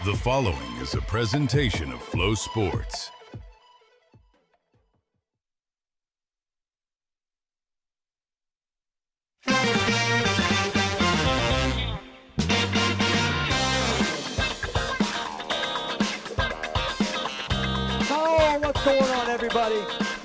The following is a presentation of Flow Sports. Oh, what's going on, everybody?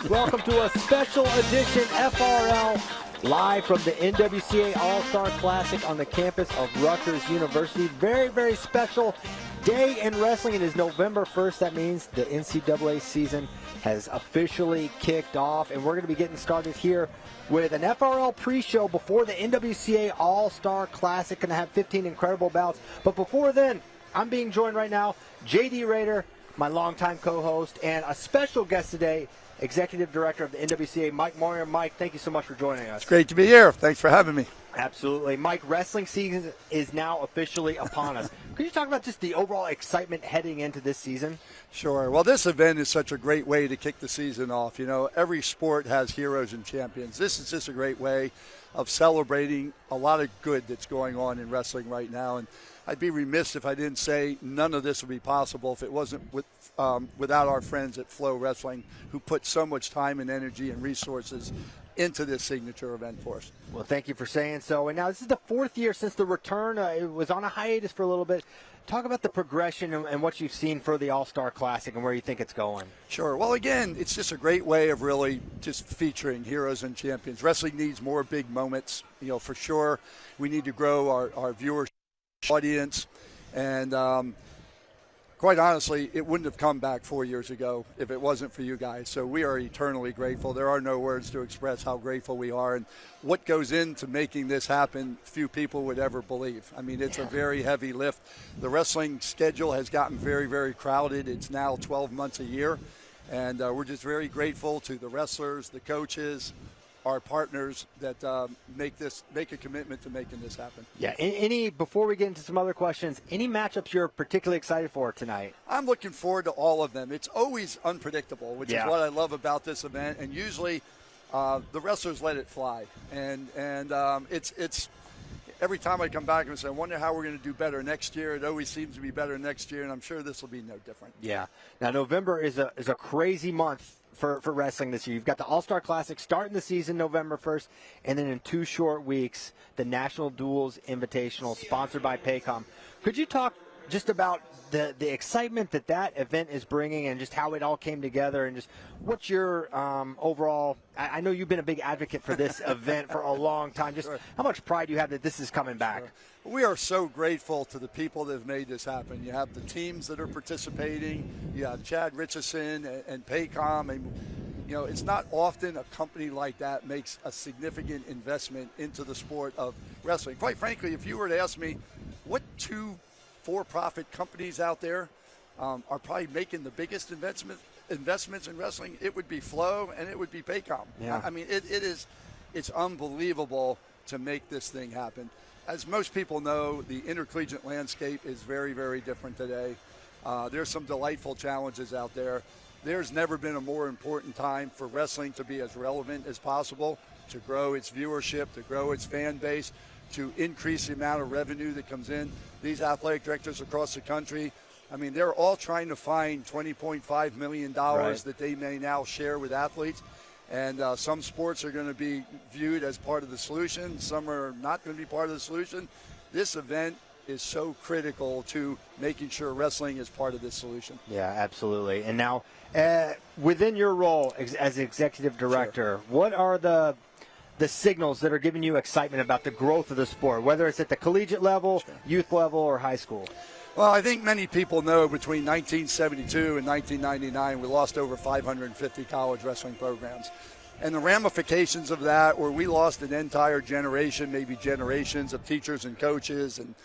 Welcome to a special edition FRL live from the NWCA All-Star Classic on the campus of Rutgers University. Very, very special day in wrestling. It is November 1st. That means the NCAA season has officially kicked off, and we're going to be getting started here with an FRL pre-show before the NWCA All-Star Classic. Going to have 15 incredible bouts. But before then, I'm being joined right now, JD Rader, my longtime co-host, and a special guest today, Executive Director of the NWCA, Mike Moyer. Mike, thank you so much for joining us. It's great to be here. Thanks for having me. Absolutely. Mike, wrestling season is now officially upon us. Could you talk about just the overall excitement heading into this season? Sure. Well, this event is such a great way to kick the season off. You know, every sport has heroes and champions. This is just a great way of celebrating a lot of good that's going on in wrestling right now. And I'd be remiss if I didn't say none of this would be possible if it wasn't without our friends at FloWrestling, who put so much time and energy and resources into this signature event for us. Well, thank you for saying so. And now this is the fourth year since the return. It was on a hiatus for a little bit. Talk about the progression and what you've seen for the All-Star Classic and where you think it's going. Sure. Well, again, it's just a great way of really just featuring heroes and champions. Wrestling needs more big moments. You know, for sure, we need to grow our viewership audience. And quite honestly, it wouldn't have come back 4 years ago if it wasn't for you guys. So we are eternally grateful. There are no words to express how grateful we are. And what goes into making this happen, few people would ever believe. I mean, it's a very heavy lift. The wrestling schedule has gotten very, very crowded. It's now 12 months a year. And we're just very grateful to the wrestlers, the coaches, our partners that make a commitment to making this happen. Yeah. Before we get into some other questions, any matchups you're particularly excited for tonight? I'm looking forward to all of them. It's always unpredictable, which is what I love about this event. And usually the wrestlers let it fly. And it's every time I come back and say, I wonder how we're going to do better next year. It always seems to be better next year, and I'm sure this will be no different. Yeah. Now, November is a crazy month for wrestling this year. You've got the All-Star Classic starting the season November 1st, and then in 2 short weeks, the National Duels Invitational, sponsored by Paycom. Could you talk just about the excitement that event is bringing and just how it all came together and just what's your overall – I know you've been a big advocate for this event for a long time. Just how much pride you have that this is coming back? Sure. We are so grateful to the people that have made this happen. You have the teams that are participating. You have Chad Richardson and Paycom. And, you know, it's not often a company like that makes a significant investment into the sport of wrestling. Quite frankly, if you were to ask me what 2 for-profit companies out there are probably making the biggest investments in wrestling, it would be Flow and it would be Paycom. Yeah. I mean, it's unbelievable to make this thing happen. As most people know, the intercollegiate landscape is very, very different today. There's some delightful challenges out there. There's never been a more important time for wrestling to be as relevant as possible, to grow its viewership, to grow its fan base, to increase the amount of revenue that comes in. These athletic directors across the country, I mean, they're all trying to find $20.5 million that they may now share with athletes. And some sports are going to be viewed as part of the solution. Some are not going to be part of the solution. This event is so critical to making sure wrestling is part of this solution. Yeah, absolutely. And now, within your role as executive director, what are the signals that are giving you excitement about the growth of the sport, whether it's at the collegiate level, youth level, or high school? Well, I think many people know between 1972 and 1999, we lost over 550 college wrestling programs. And the ramifications of that were we lost an entire generation, maybe generations of teachers and coaches and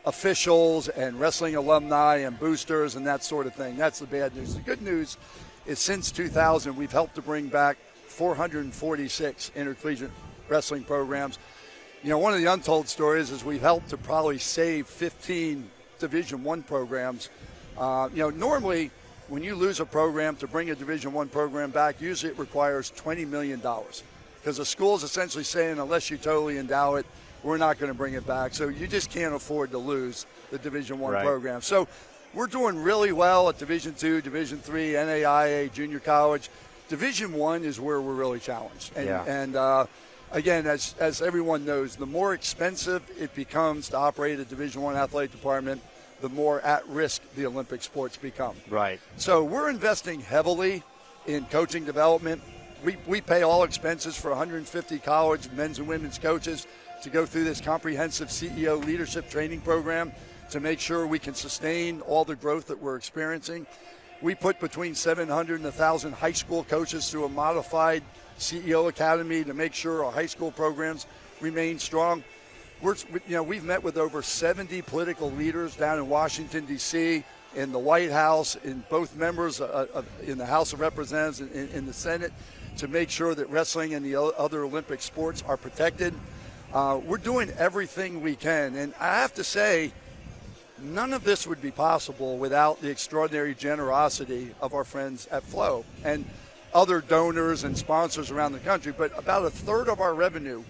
officials and wrestling alumni and boosters and that sort of thing. That's the bad news. The good news is since 2000, we've helped to bring back 446 intercollegiate wrestling programs. You know, one of the untold stories is we've helped to probably save 15 Division I programs. Normally when you lose a program to bring a Division I program back, usually it requires $20 million because the school is essentially saying unless you totally endow it, we're not going to bring it back. So you just can't afford to lose the Division I program. So we're doing really well at Division II, Division III, NAIA, junior college. Division I is where we're really challenged. And again, as everyone knows, the more expensive it becomes to operate a Division I athletic department, the more at risk the Olympic sports become. Right. So we're investing heavily in coaching development. We pay all expenses for 150 college men's and women's coaches to go through this comprehensive CEO leadership training program to make sure we can sustain all the growth that we're experiencing. We put between 700 and 1,000 high school coaches through a modified CEO academy to make sure our high school programs remain strong. We've met with over 70 political leaders down in Washington, D.C., in the White House, in both members in the House of Representatives, in the Senate, to make sure that wrestling and the other Olympic sports are protected. We're doing everything we can. And I have to say, none of this would be possible without the extraordinary generosity of our friends at Flow and other donors and sponsors around the country. But about a third of our revenue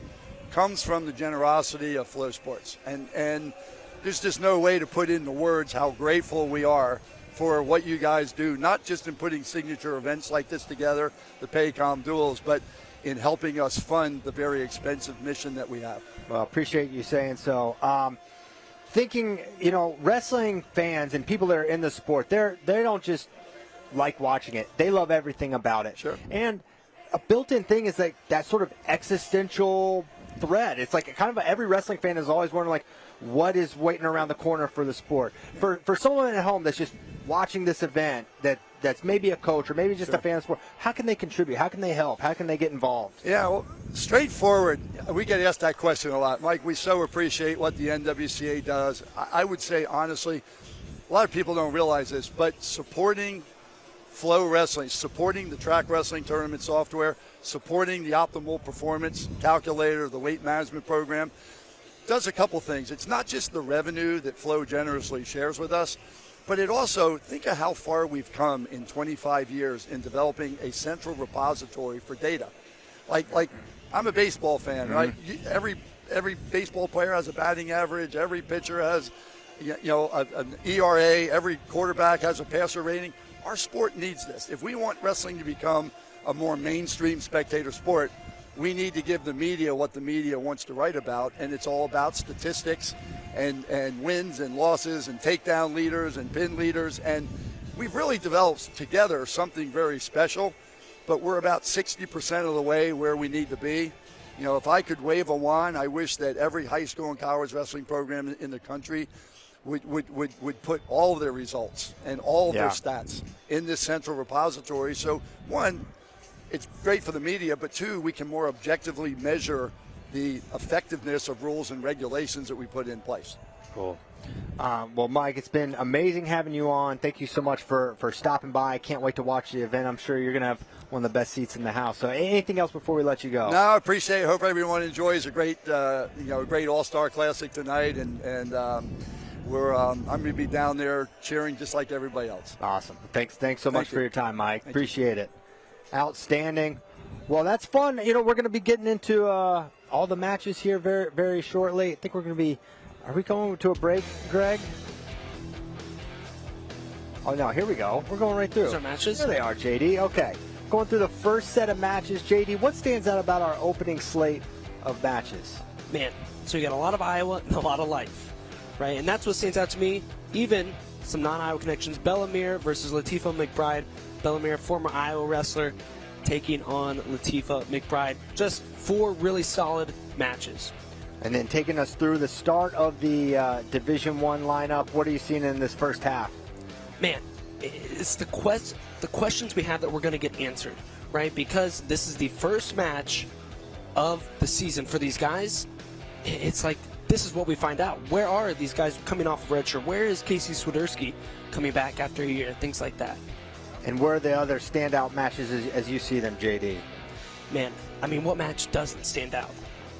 comes from the generosity of Flow Sports. And there's just no way to put into words how grateful we are for what you guys do, not just in putting signature events like this together, the Paycom duels, but in helping us fund the very expensive mission that we have. Well, appreciate you saying so. Thinking, wrestling fans and people that are in the sport, they don't just like watching it. They love everything about it. Sure. And a built-in thing is like that sort of existential thread. It's like kind of every wrestling fan is always wondering, like, what is waiting around the corner for the sport? For someone at home that's just watching this event, that's maybe a coach or maybe just a fan of sport, how can they contribute? How can they help? How can they get involved? Yeah, well, straightforward. We get asked that question a lot. Mike, we so appreciate what the NWCA does. I would say, honestly, a lot of people don't realize this, but supporting FloWrestling, supporting the track wrestling tournament software, supporting the optimal performance calculator, the weight management program, does a couple things. It's not just the revenue that Flow generously shares with us, but it also, think of how far we've come in 25 years in developing a central repository for data. Like I'm a baseball fan, right? Every baseball player has a batting average. Every pitcher has, an ERA. Every quarterback has a passer rating. Our sport needs this. If we want wrestling to become a more mainstream spectator sport, we need to give the media what the media wants to write about, and it's all about statistics and wins and losses and takedown leaders and pin leaders. And we've really developed together something very special, but we're about 60% of the way where we need to be. If I could wave a wand, I wish that every high school and college wrestling program in the country would put all of their results and all of their stats in this central repository. So, one, it's great for the media, but two, we can more objectively measure the effectiveness of rules and regulations that we put in place. Cool. Well, Mike, it's been amazing having you on. Thank you so much for stopping by. I can't wait to watch the event. I'm sure you're going to have one of the best seats in the house. So anything else before we let you go? No, I appreciate it. Hope everyone enjoys a great All-Star Classic tonight. And I'm going to be down there cheering just like everybody else. Awesome. Thanks so much for your time, Mike. Appreciate it. Outstanding. Well, that's fun. We're going to be getting into all the matches here very, very shortly. I think we're going to be – are we going to a break, Greg? Oh, no, here we go. We're going right through. Those are matches? There they are, JD. Okay. Going through the first set of matches. JD, what stands out about our opening slate of matches? Man, so you got a lot of Iowa and a lot of life, right? And that's what stands out to me. Even some non-Iowa connections. Bellamere versus Latifah McBride. Bellamere, former Iowa wrestler, taking on Latifah McBride. Just 4 really solid matches. And then taking us through the start of the Division I lineup, what are you seeing in this first half? Man, it's the questions we have that we're going to get answered, right? Because this is the first match of the season for these guys. It's like, this is what we find out. Where are these guys coming off of redshirt? Where is Casey Swiderski coming back after a year? Things like that. And where are the other standout matches as you see them, JD? Man, I mean, what match doesn't stand out,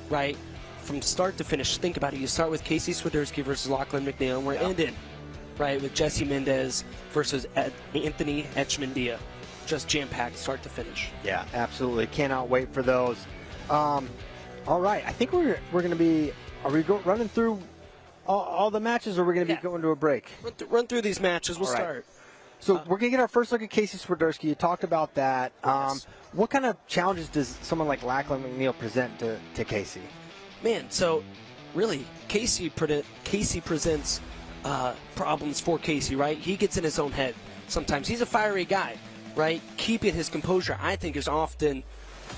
right? From start to finish, think about it. You start with Casey Swiderski versus Lachlan McNeil, and we're ending, right, with Jesse Mendez versus Anthony Etchmandia. Just jam-packed start to finish. Yeah, absolutely. Cannot wait for those. All right, I think we're going to be, are we running through all the matches, or we're going to be going to a break? Run through these matches. We'll All right. start. So we're going to get our first look at Casey Swiderski. You talked about that. Yes. What kind of challenges does someone like Lachlan McNeil present to Casey? Man, so really, Casey presents problems for Casey, right? He gets in his own head. Sometimes he's a fiery guy, right? Keeping his composure, I think, is often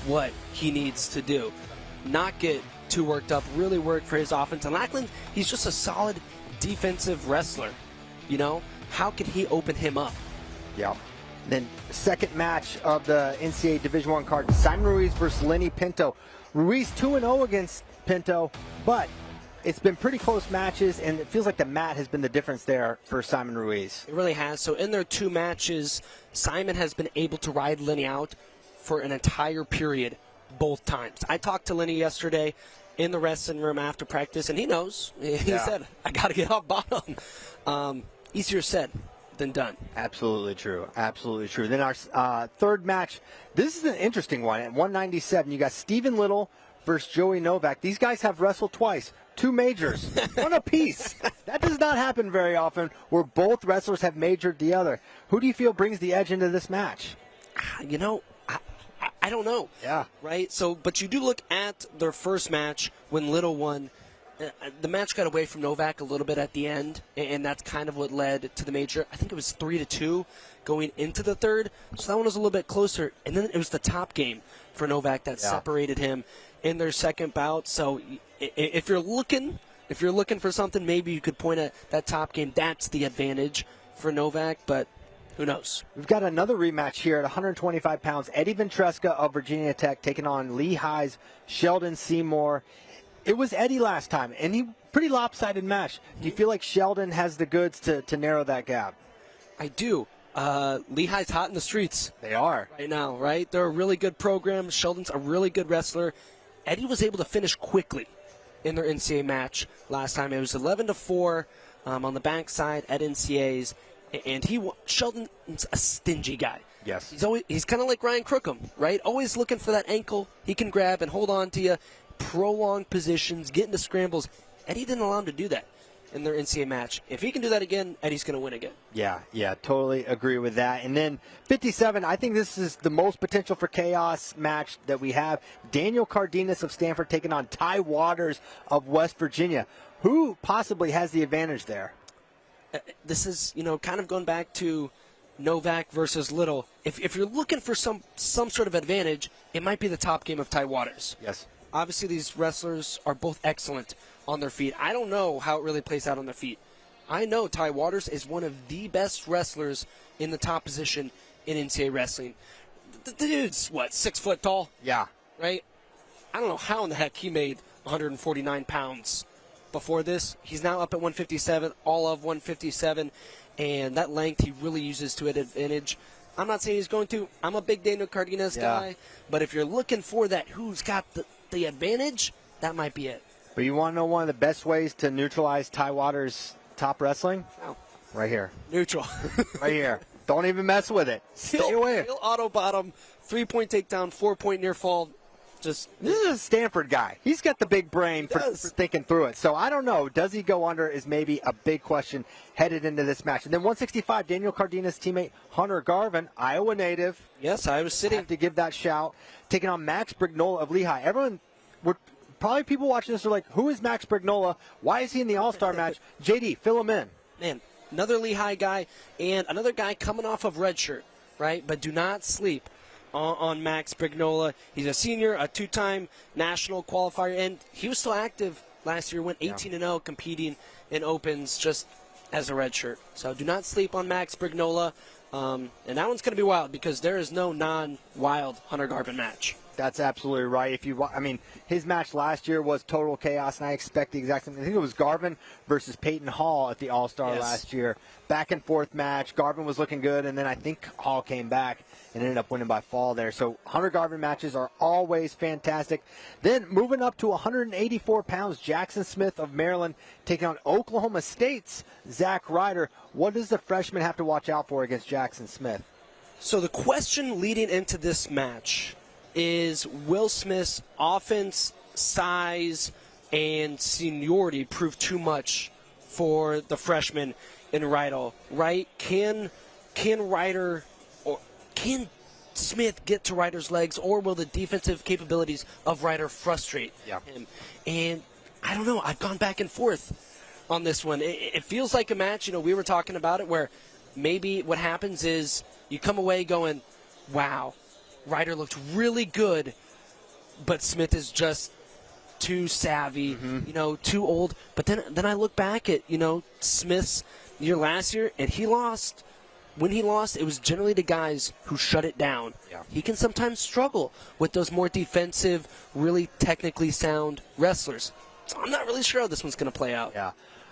what he needs to do. Not get too worked up, really work for his offense. And Lachlan, he's just a solid defensive wrestler. You know, how can he open him up? Yeah. Then second match of the NCAA Division I card, Simon Ruiz versus Lenny Pinto. Ruiz 2-0 against Pinto, but it's been pretty close matches, and it feels like the mat has been the difference there for Simon Ruiz. It really has. So in their 2 matches, Simon has been able to ride Lenny out for an entire period both times. I talked to Lenny yesterday in the wrestling room after practice, and he knows. He said, I got to get off bottom. Easier said than done. Absolutely true. Absolutely true. Then our third match, this is an interesting one. At 197, you got Stephen Little versus Joey Novak. These guys have wrestled twice. 2 majors, one apiece. That does not happen very often where both wrestlers have majored the other. Who do you feel brings the edge into this match? You know, I don't know. Yeah. Right? So, but you do look at their first match when Little won. The match got away from Novak a little bit at the end, and that's kind of what led to the major. I think it was 3-2 going into the third, so that one was a little bit closer. And then it was the top game for Novak that separated him in their second bout. So if you're looking for something, maybe you could point at that top game. That's the advantage for Novak, but who knows? We've got another rematch here at 125 pounds. Eddie Ventresca of Virginia Tech taking on Lehigh's Sheldon Seymour. It was Eddie last time, and he pretty lopsided match. Do you feel like Sheldon has the goods to narrow that gap? I do. Lehigh's hot in the streets. They are. Right now, right? They're a really good program. Sheldon's a really good wrestler. Eddie was able to finish quickly in their NCAA match last time. It was 11-4 on the backside at NCAA's, and Sheldon's a stingy guy. Yes. He's kind of like Ryan Crookham, right? Always looking for that ankle he can grab and hold on to you. Prolonged positions, get into scrambles. Eddie didn't allow him to do that in their NCAA match. If he can do that again, Eddie's going to win again. Yeah, totally agree with that. And then 57, I think this is the most potential for chaos match that we have. Daniel Cardenas of Stanford taking on Ty Waters of West Virginia. Who possibly has the advantage there? This is, kind of going back to Novak versus Little. If you're looking for some sort of advantage, it might be the top game of Ty Waters. Yes. Obviously, these wrestlers are both excellent on their feet. I don't know how it really plays out on their feet. I know Ty Waters is one of the best wrestlers in the top position in NCAA wrestling. The dude's, 6 foot tall? Yeah. Right? I don't know how in the heck he made 149 pounds before this. He's now up at 157, all of 157, and that length he really uses to an advantage. I'm not saying he's going to. I'm a big Daniel Cardenas guy, but if you're looking for that who's got the advantage, that might be it. But you want to know one of the best ways to neutralize Ty Waters' top wrestling? Oh. Right here. Neutral. Right here. Don't even mess with it. Stay away. He'll auto bottom, 3-point takedown, 4-point near fall. This is a Stanford guy. He's got the big brain for thinking through it. So I don't know. Does he go under is maybe a big question headed into this match. And then 165, Daniel Cardenas' teammate Hunter Garvin, Iowa native. Yes, Iowa City. Have to give that shout. Taking on Max Brignola of Lehigh. Probably people watching this are like, who is Max Brignola? Why is he in the All-Star match? JD, fill him in. Man, another Lehigh guy and another guy coming off of redshirt, right? But do not sleep on Max Brignola. He's a senior, a 2-time national qualifier, and he was still active last year, went 18-0 competing in opens just as a redshirt. So do not sleep on Max Brignola. And that one's going to be wild because there is no non-wild Hunter Garvin match. That's absolutely right. His match last year was total chaos, and I expect the exact same. I think it was Garvin versus Peyton Hall at the All-Star last year. Back and forth match. Garvin was looking good, and then I think Hall came back and ended up winning by fall there. So Hunter Garvin matches are always fantastic. Then moving up to 184 pounds, Jackson Smith of Maryland taking on Oklahoma State's Zach Ryder. What does the freshman have to watch out for against Jackson Smith? So the question leading into this match is, Will Smith's offense, size, and seniority prove too much for the freshman in Rydell, right? Can Ryder or can Smith get to Ryder's legs, or will the defensive capabilities of Ryder frustrate him? And I don't know. I've gone back and forth on this one. It feels like a match, we were talking about it, where maybe what happens is you come away going, wow, Ryder looked really good, but Smith is just too savvy, too old. But then I look back at, Smith's year last year, and he lost. When he lost, it was generally the guys who shut it down. Yeah. He can sometimes struggle with those more defensive, really technically sound wrestlers. So I'm not really sure how this one's going to play out. Yeah.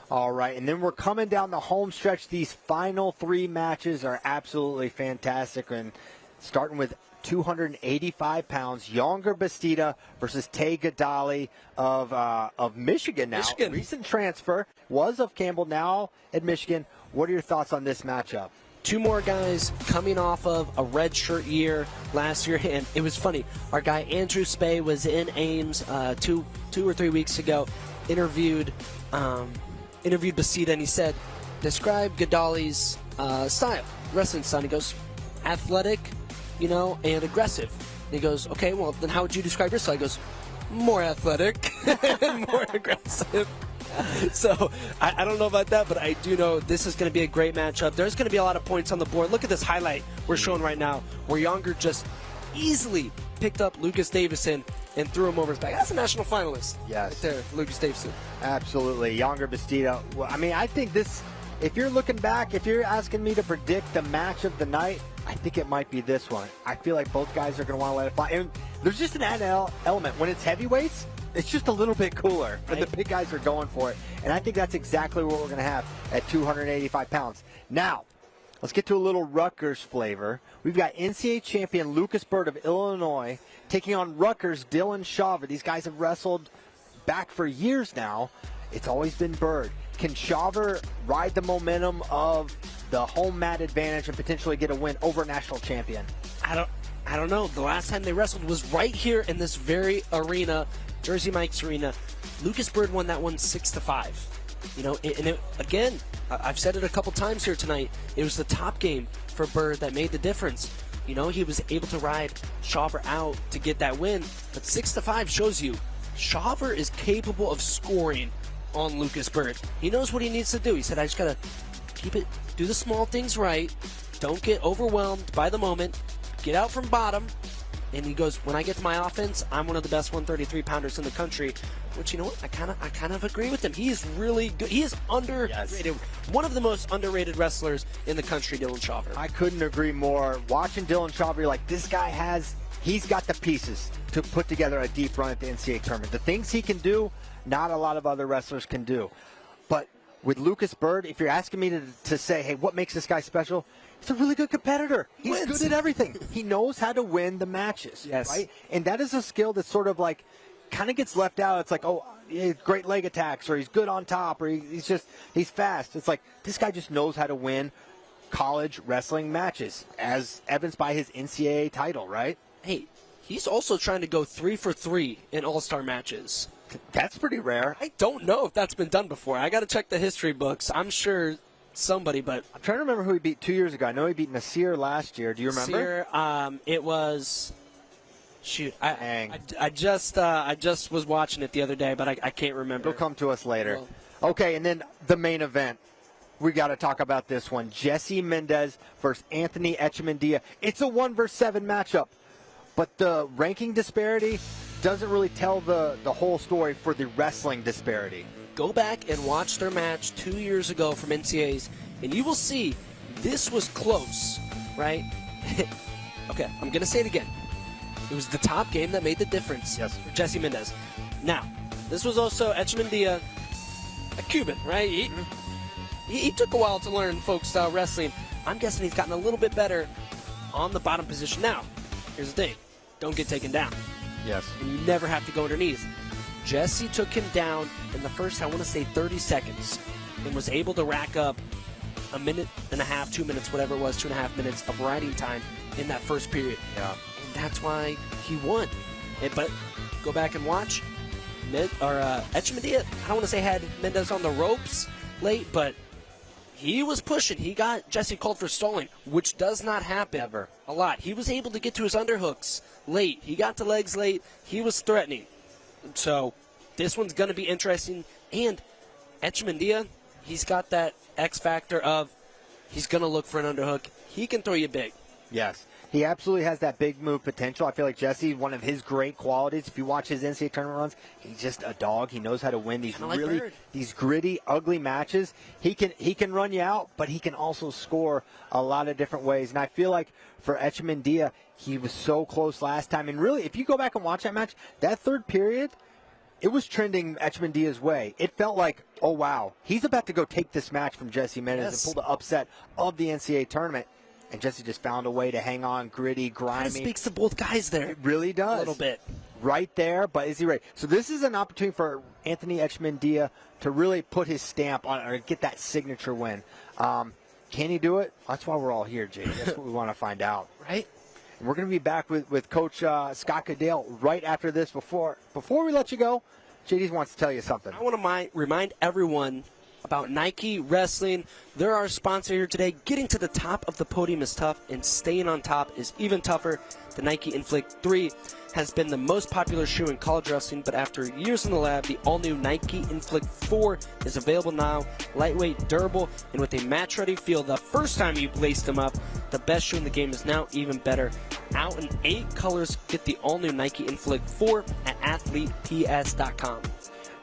All right, and then we're coming down the home stretch. These final 3 matches are absolutely fantastic, and starting with 285 pounds, Younger Bastida versus Tay Goodale of Michigan now. Recent transfer, was of Campbell, now at Michigan. What are your thoughts on this matchup? 2 more guys coming off of a redshirt year last year, and it was funny. Our guy Andrew Spey was in Ames 2 or 3 weeks ago, interviewed Bastida, and he said, describe Goodale's style, wrestling style. He goes, athletic, and aggressive. And he goes, okay, well, then how would you describe your style? He goes, more athletic and more aggressive. So I don't know about that, but I do know this is going to be a great matchup. There's going to be a lot of points on the board. Look at this highlight we're showing right now, where Younger just easily picked up Lucas Davison and threw him over his back. That's a national finalist. Yes. Right there, Lucas Davison. Absolutely. Younger Bastida. Well, I think this, if you're looking back, if you're asking me to predict the match of the night, I think it might be this one. I feel like both guys are going to want to let it fly. And there's just an added element. When it's heavyweights, it's just a little bit cooler. Right? And the big guys are going for it. And I think that's exactly what we're going to have at 285 pounds. Now, let's get to a little Rutgers flavor. We've got NCAA champion Lucas Bird of Illinois taking on Rutgers' Dylan Shaver. These guys have wrestled back for years now. It's always been Bird. Can Shaver ride the momentum of the home mat advantage and potentially get a win over a national champion? I don't know. The last time they wrestled was right here in this very arena, Jersey Mike's Arena. Lucas Bird won that one 6-5. Again, I've said it a couple times here tonight. It was the top game for Bird that made the difference. He was able to ride Shaver out to get that win. But 6-5 shows you Shaver is capable of scoring on Lucas Bird. He knows what he needs to do. He said, I just got to do the small things right. Don't get overwhelmed by the moment. Get out from bottom. And he goes, when I get to my offense, I'm one of the best 133-pounders in the country. Which, you know what, I kind of agree with him. He is really good. He is underrated. Yes. One of the most underrated wrestlers in the country, Dylan Shaver. I couldn't agree more. Watching Dylan Shaver, you're like, this guy he's got the pieces to put together a deep run at the NCAA tournament. The things he can do, not a lot of other wrestlers can do. But with Lucas Bird, if you're asking me to say, hey, what makes this guy special? He's a really good competitor. He's good at everything. He knows how to win the matches. Yes. Right? And that is a skill that's sort of like, kind of gets left out. It's like, oh, he has great leg attacks, or he's good on top, or he's fast. It's like, this guy just knows how to win college wrestling matches, as evidenced by his NCAA title, right? Hey, he's also trying to go 3 for 3 in All-Star matches. That's pretty rare. I don't know if that's been done before. I got to check the history books. I'm sure somebody, but I'm trying to remember who he beat 2 years ago. I know he beat Nasir last year. Do you remember? Nasir, it was. Shoot, I just was watching it the other day, but I can't remember. It'll come to us later. Well, okay, and then the main event. We got to talk about this one. Jesse Mendez versus Anthony Echemendia. It's a 1-7 matchup, but the ranking disparity doesn't really tell the whole story for the wrestling disparity. Go back and watch their match 2 years ago from NCAAs, and you will see this was close, right? Okay, I'm going to say it again. It was the top game that made the difference for Jesse Mendez. Now, this was also Echemendia, a Cuban, right? He took a while to learn folk-style wrestling. I'm guessing he's gotten a little bit better on the bottom position. Now, here's the thing. Don't get taken down. Yes. And you never have to go underneath. Jesse took him down in the first, I want to say, 30 seconds and was able to rack up a minute and a half, 2 minutes, whatever it was, 2.5 minutes of riding time in that first period. Yeah. And that's why he won. But go back and watch. Echemendia, I don't want to say had Mendez on the ropes, late, but he was pushing. He got Jesse called for stalling, which does not happen Never. a lot. He was able to get to his underhooks late. He got to legs late. He was threatening. So this one's going to be interesting. And Echemendia, he's got that X factor of he's going to look for an underhook. He can throw you big. Yes. He absolutely has that big move potential. I feel like Jesse, one of his great qualities, if you watch his NCAA tournament runs, he's just a dog. He knows how to win these these gritty, ugly matches. He can run you out, but he can also score a lot of different ways. And I feel like for Echemendia, he was so close last time. And really, if you go back and watch that match, that third period, it was trending Echemendia's way. It felt like, oh, wow, he's about to go take this match from Jesse Mendez and pull the upset of the NCAA tournament. And Jesse just found a way to hang on, gritty, grimy. Kind of speaks to both guys there. It really does. A little bit. Right there, but is he ready? So this is an opportunity for Anthony Echemendia to really put his stamp on it or get that signature win. Can he do it? That's why we're all here, Jay. That's what we want to find out. Right? And we're going to be back with Coach Scott Goodale right after this. Before we let you go, JD wants to tell you something. I want to remind everyone about Nike Wrestling. They're our sponsor here today. Getting to the top of the podium is tough, and staying on top is even tougher. The Nike Inflict 3 has been the most popular shoe in college wrestling, but after years in the lab, the all-new Nike Inflict 4 is available now. Lightweight, durable, and with a match-ready feel the first time you lace them up. The best shoe in the game is now even better. Out in 8 colors, get the all-new Nike Inflict 4 at athleteps.com.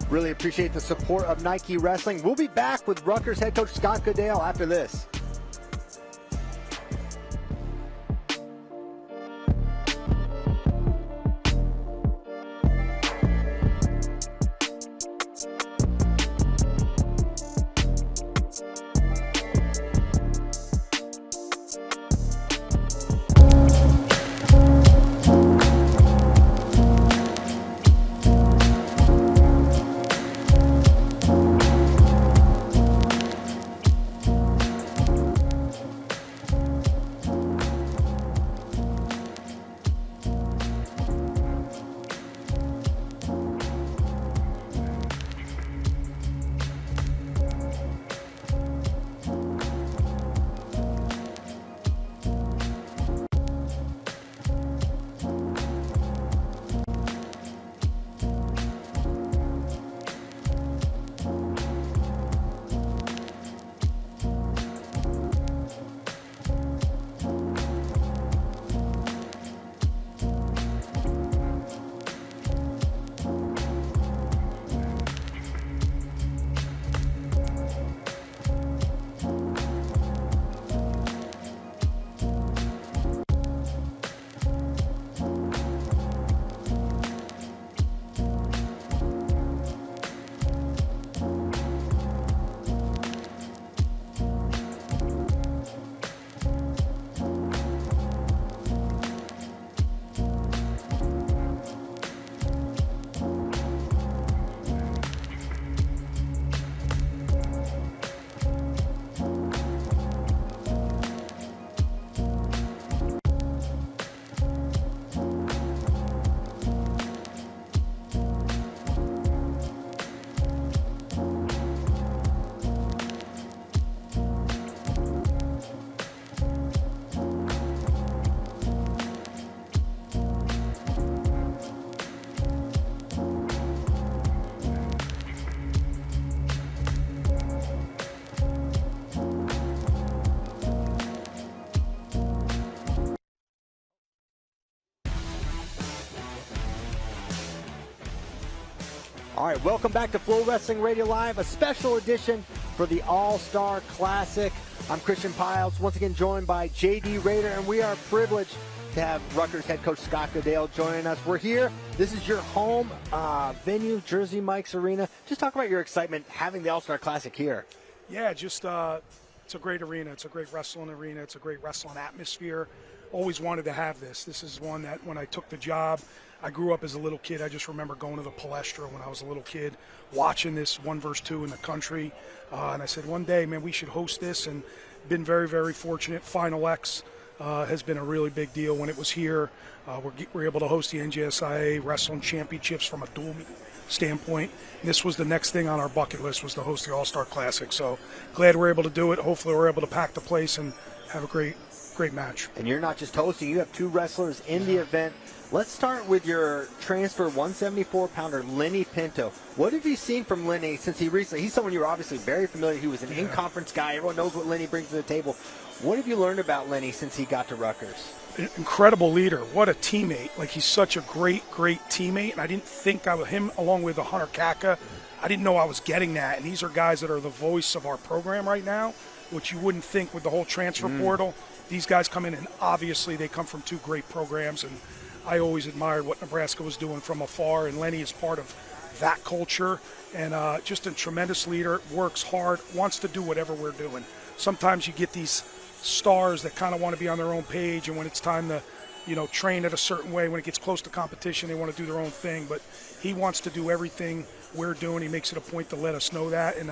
Really appreciate the support of Nike Wrestling. We'll be back with Rutgers head coach Scott Goodale after this. All right, welcome back to FloWrestling Radio Live, a special edition for the All-Star Classic. I'm Christian Piles, once again joined by JD Rader, and we are privileged to have Rutgers head coach Scott Goodale joining us. We're here. This is your home venue, Jersey Mike's Arena. Just talk about your excitement having the All-Star Classic here. Yeah, just it's a great arena. It's a great wrestling arena. It's a great wrestling atmosphere. Always wanted to have this. This is one that when I took the job, I grew up as a little kid. I just remember going to the Palestra when I was a little kid, watching this 1 vs. 2 in the country. And I said, one day, man, we should host this, and been very, very fortunate. Final X has been a really big deal when it was here. We're able to host the NWCA Wrestling Championships from a standpoint. And this was the next thing on our bucket list, was to host the All-Star Classic. So glad we're able to do it. Hopefully we're able to pack the place and have a great match. And you're not just hosting, you have 2 wrestlers in the event. Let's start with your transfer 174-pounder, Lenny Pinto. What have you seen from Lenny since he's someone you're obviously very familiar. He was an in-conference guy. Everyone knows what Lenny brings to the table. What have you learned about Lenny since he got to Rutgers? An incredible leader. What a teammate. Like, he's such a great teammate. And I didn't think him, along with Hunter Kaka, I didn't know I was getting that. And these are guys that are the voice of our program right now, which you wouldn't think with the whole transfer portal. These guys come in, and obviously they come from 2 great programs, and I always admired what Nebraska was doing from afar, and Lenny is part of that culture, and just a tremendous leader, works hard, wants to do whatever we're doing. Sometimes you get these stars that kind of want to be on their own page, and when it's time to, train it a certain way, when it gets close to competition, they want to do their own thing, but he wants to do everything we're doing. He makes it a point to let us know that, and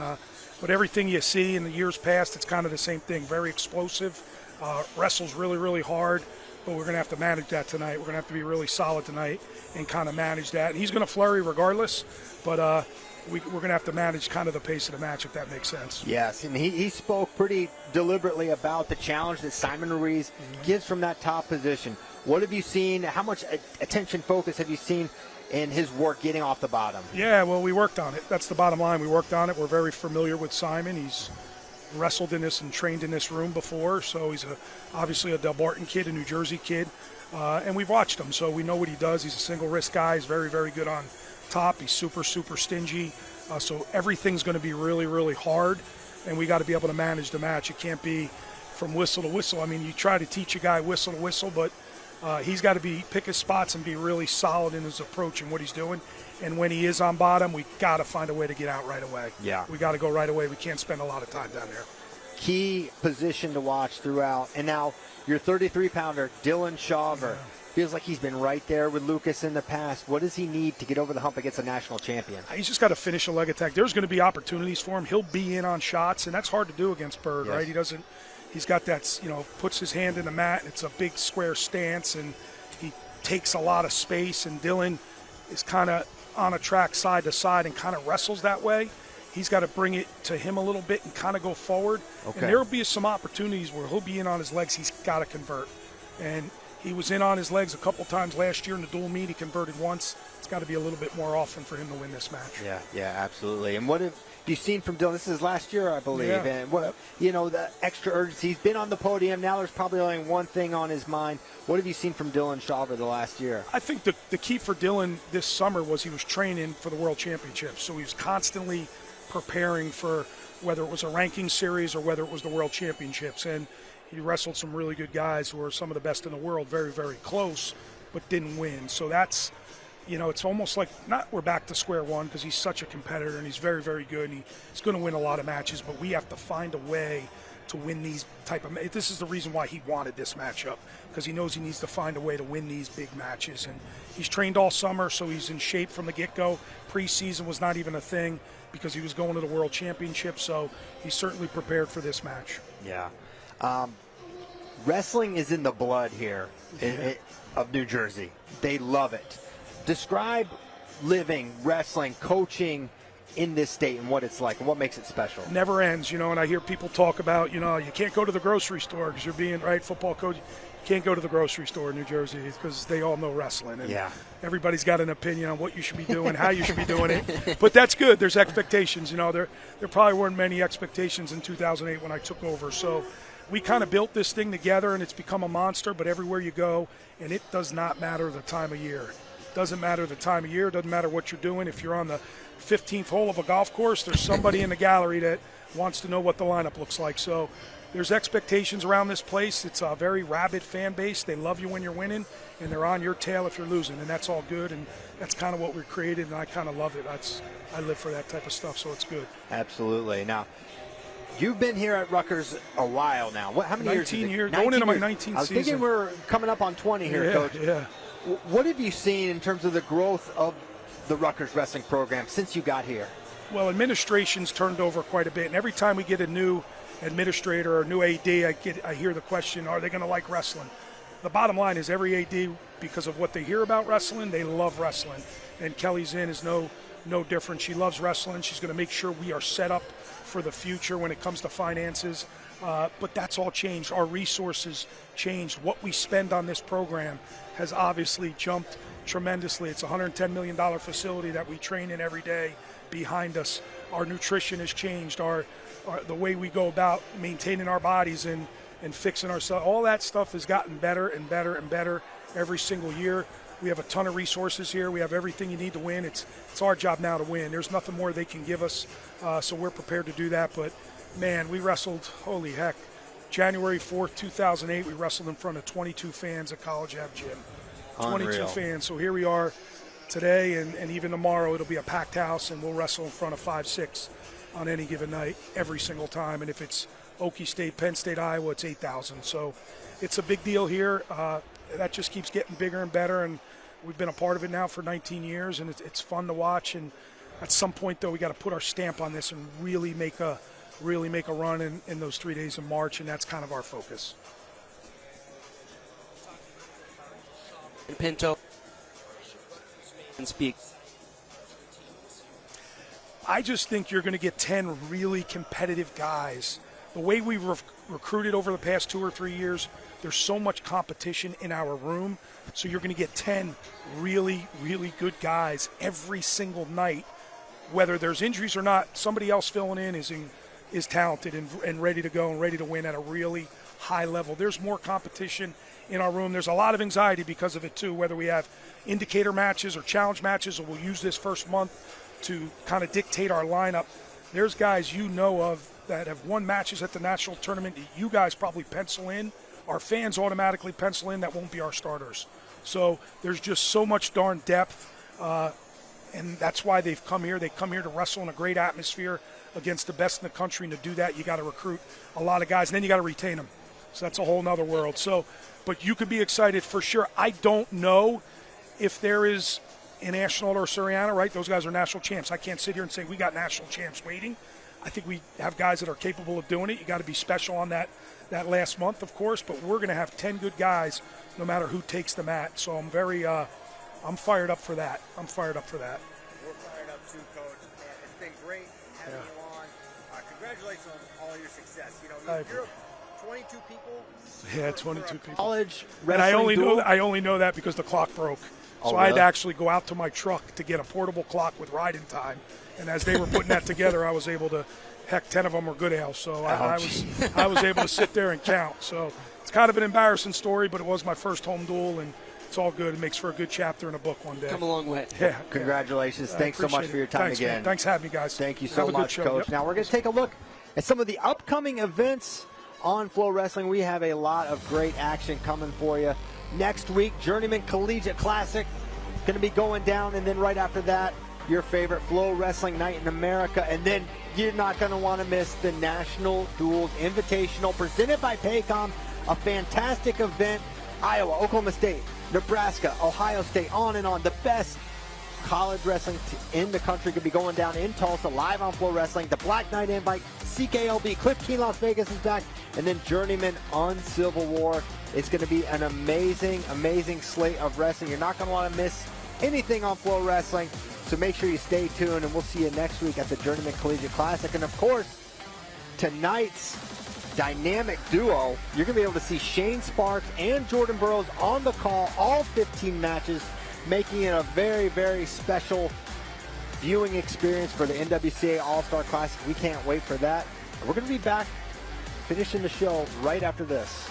but everything you see in the years past, it's kind of the same thing. Very explosive, wrestles really, really hard, but we're going to have to manage that tonight. We're going to have to be really solid tonight and kind of manage that. And he's going to flurry regardless, but we're going to have to manage kind of the pace of the match, if that makes sense. Yes, and he spoke pretty deliberately about the challenge that Simon Ruiz gives from that top position. What have you seen? How much attention focus have you seen in his work getting off the bottom? Yeah, well, we worked on it. That's the bottom line. We worked on it. We're very familiar with Simon. He's wrestled in this and trained in this room before, so he's obviously a Del Barton kid, a New Jersey kid, and we've watched him, so we know what he does. He's a single wrist guy. He's very, very good on top. He's super, super stingy, so everything's going to be really, really hard, and we got to be able to manage the match. It can't be from whistle to whistle. I mean, you try to teach a guy whistle to whistle, but he's got to pick his spots and be really solid in his approach and what he's doing. And when he is on bottom, we got to find a way to get out right away. Yeah. We got to go right away. We can't spend a lot of time down there. Key position to watch throughout. And now your 33-pounder, Dylan Shawver. Feels like he's been right there with Lucas in the past. What does he need to get over the hump against a national champion? He's just got to finish a leg attack. There's going to be opportunities for him. He'll be in on shots, and that's hard to do against Bird, right? He's got that, puts his hand in the mat, and it's a big square stance, and he takes a lot of space, and Dylan is kind of on a track side to side and kind of wrestles that way. He's got to bring it to him a little bit and kind of go forward. Okay. And there will be some opportunities where he'll be in on his legs. He's got to convert. And he was in on his legs a couple times last year in the dual meet. He converted once. It's got to be a little bit more often for him to win this match. Yeah, absolutely. And what have you seen from Dylan? This is last year, I believe. Yeah. And what, the extra urgency. He's been on the podium. Now there's probably only one thing on his mind. What have you seen from Dylan Shawver the last year? I think the key for Dylan this summer was he was training for the World Championships. So he was constantly preparing for whether it was a ranking series or whether it was the World Championships. And he wrestled some really good guys who are some of the best in the world, very, very close, but didn't win. So that's, it's almost like we're back to square one because he's such a competitor and he's very, very good and he's going to win a lot of matches, but we have to find a way to win these type of – this is the reason why he wanted this matchup, because he knows he needs to find a way to win these big matches. And he's trained all summer, so he's in shape from the get-go. Preseason was not even a thing because he was going to the World Championship, so he's certainly prepared for this match. Yeah. Wrestling is in the blood here of New Jersey. They love it. Describe living, wrestling, coaching in this state and what it's like and what makes it special. It never ends, and I hear people talk about, you can't go to the grocery store because you're being, football coach. You can't go to the grocery store in New Jersey because they all know wrestling. And everybody's got an opinion on what you should be doing, how you should be doing it. But that's good. There's expectations. There probably weren't many expectations in 2008 when I took over. So we kind of built this thing together, and it's become a monster, but everywhere you go, and it does not matter the time of year. Doesn't matter the time of year. Doesn't matter what you're doing. If you're on the 15th hole of a golf course, there's somebody in the gallery that wants to know what the lineup looks like. So there's expectations around this place. It's a very rabid fan base. They love you when you're winning, and they're on your tail if you're losing, and that's all good, and that's kind of what we created, and I kind of love it. I live for that type of stuff, so it's good. Absolutely. Now, you've been here at Rutgers a while now. How many years? 19 years. Going into my 19th season. I was thinking we're coming up on 20 here, Coach. Yeah. What have you seen in terms of the growth of the Rutgers wrestling program since you got here? Well, administration's turned over quite a bit, and every time we get a new administrator or new AD, I hear the question, are they going to like wrestling? The bottom line is every AD, because of what they hear about wrestling, they love wrestling. And Kelly Zinn is no no different. She loves wrestling. She's going to make sure we are set up for the future when it comes to finances. But that's all changed. Our resources changed. What we spend on this program has obviously jumped tremendously. It's a $110 million facility that we train in every day behind us. Our nutrition has changed. The way we go about maintaining our bodies and fixing ourselves, all that stuff has gotten better and better and better every single year. We have a ton of resources here. We have everything you need to win. It's our job now to win. There's nothing more they can give us, so we're prepared to do that. But, man, we wrestled, holy heck, January 4th, 2008, we wrestled in front of 22 fans at College Ave Gym. 22 fans. So here we are today, and even tomorrow it'll be a packed house, and we'll wrestle in front of 5-6 on any given night every single time. And if it's Okie State, Penn State, Iowa, it's 8,000. So it's a big deal here. That just keeps getting bigger and better, and we've been a part of it now for 19 years, and it's fun to watch. And at some point, though, we got to put our stamp on this and really make a run in those 3 days in March, and that's kind of our focus. Pinto and speak. I just think you're going to get 10 really competitive guys. The way we've recruited over the past 2 or 3 years, there's so much competition in our room. So you're going to get 10 really, really good guys every single night. Whether there's injuries or not, somebody else filling in is talented and ready to go and ready to win at a really high level. There's more competition in our room. There's a lot of anxiety because of it, too, whether we have indicator matches or challenge matches, or we'll use this first month to kind of dictate our lineup. There's guys you know of that have won matches at the national tournament that you guys probably pencil in. Our fans automatically pencil in that won't be our starters. So there's just so much darn depth, and that's why they've come here. They come here to wrestle in a great atmosphere against the best in the country, and to do that, you got to recruit a lot of guys, and then you got to retain them. So that's a whole nother world. So, but you could be excited for sure. I don't know if there is an Astronaut or Suriana, right? Those guys are national champs. I can't sit here and say we got national champs waiting. I think we have guys that are capable of doing it. You got to be special on that last month, of course, but we're going to have 10 good guys no matter who takes the mat. So I'm very I'm fired up for that. We're fired up too, Coach. It's been great having you on. Congratulations on all your success. You know, you're 22 people. Yeah, 22 people. College And I wrestling only know that because the clock broke. So I had to actually go out to my truck to get a portable clock with ride-in time. And as they were putting that together, I was able to, 10 of them were Goodale. So I was able to sit there and count. So it's kind of an embarrassing story, but it was my first home duel, and it's all good. It makes for a good chapter in a book one day. Come a long way. Yeah. Congratulations. Thanks so much for your time. Thanks, again. Man. Thanks for having me, guys. Thank you so much, show. Coach. Yep. Now we're going to take a look at some of the upcoming events on FloWrestling. We have a lot of great action coming for you. Next week, Journeyman Collegiate Classic going to be going down, and then right after that, your favorite FloWrestling Night in America. And then you're not going to want to miss the National Duels Invitational presented by Paycom, a fantastic event. Iowa, Oklahoma State, Nebraska, Ohio State, on and on. The best college wrestling in the country could be going down in Tulsa, live on FloWrestling. The Black Knight Invite, CKLB, Cliff Key Las Vegas is back, and then Journeyman on Civil War. It's going to be an amazing, amazing slate of wrestling. You're not going to want to miss anything on FloWrestling, so make sure you stay tuned, and we'll see you next week at the Journeyman Collegiate Classic. And of course, tonight's dynamic duo, you're going to be able to see Shane Sparks and Jordan Burroughs on the call, all 15 matches, making it a very, very special viewing experience for the NWCA All-Star Classic. We can't wait for that. We're going to be back finishing the show right after this.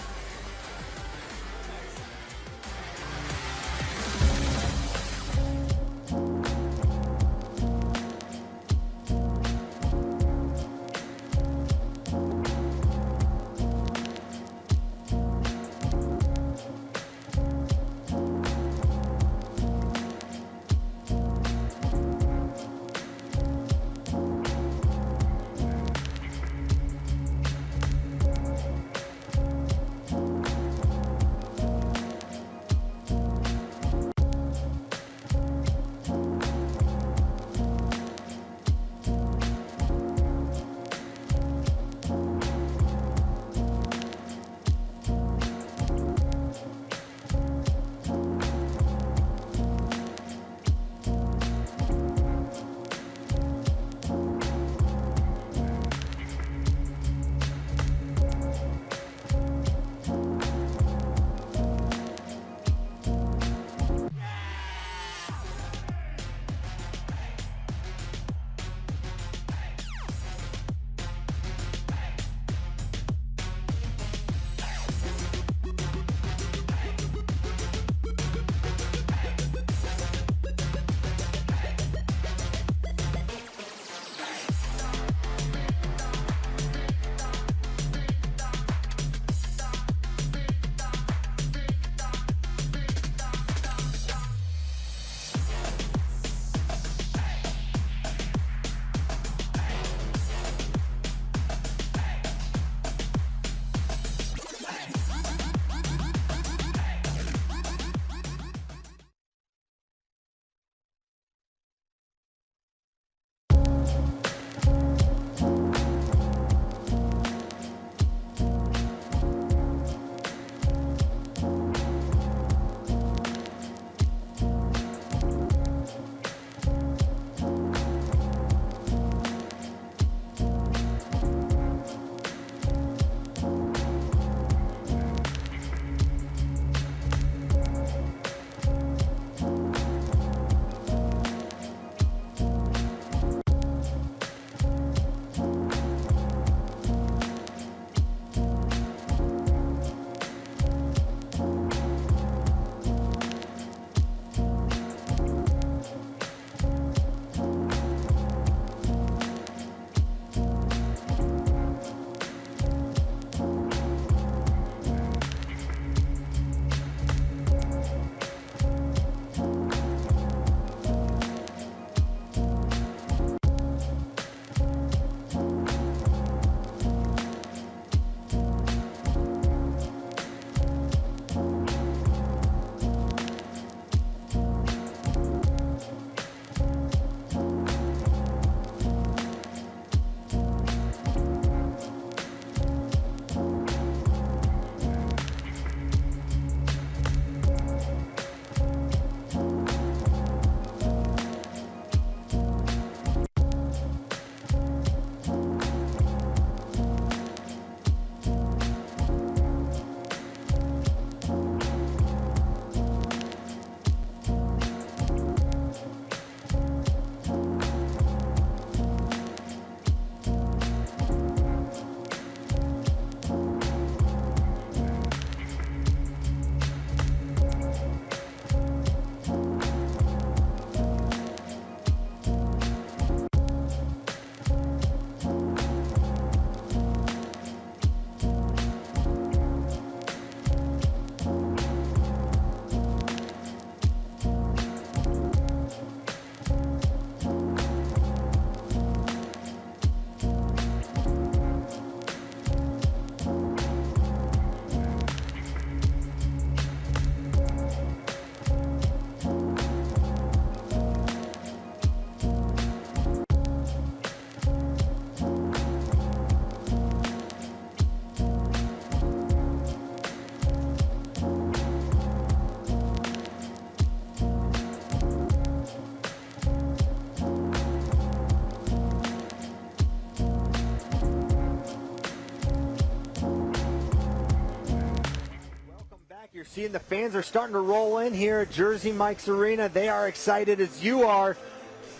You're seeing the fans are starting to roll in here at Jersey Mike's Arena. They are excited as you are